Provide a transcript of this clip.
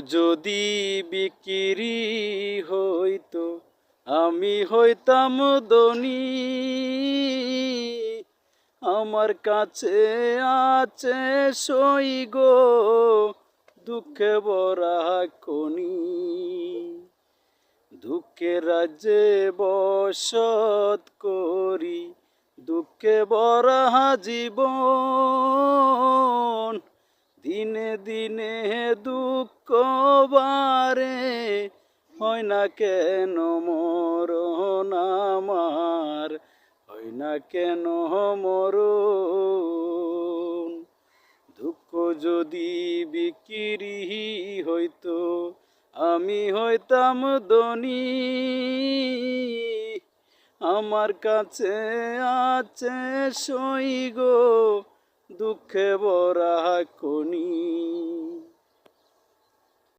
যদি বিক্রি হইতো আমি হইতাম ধনী। আমার কাছে আছে সই গো দুঃখে ভরা খনি। দুঃখে রাজ্যে বসত করি দুঃখে ভরা জীবন। দিনে দিনে দুঃখ বারে হয় না কেন মরণ আমার, হয় না কেন মরণ। দুঃখ যদি বিক্রি হইতো আমি হইতাম ধনী। আমার কাছে আছে সই গো দুঃখে ভরা খনি।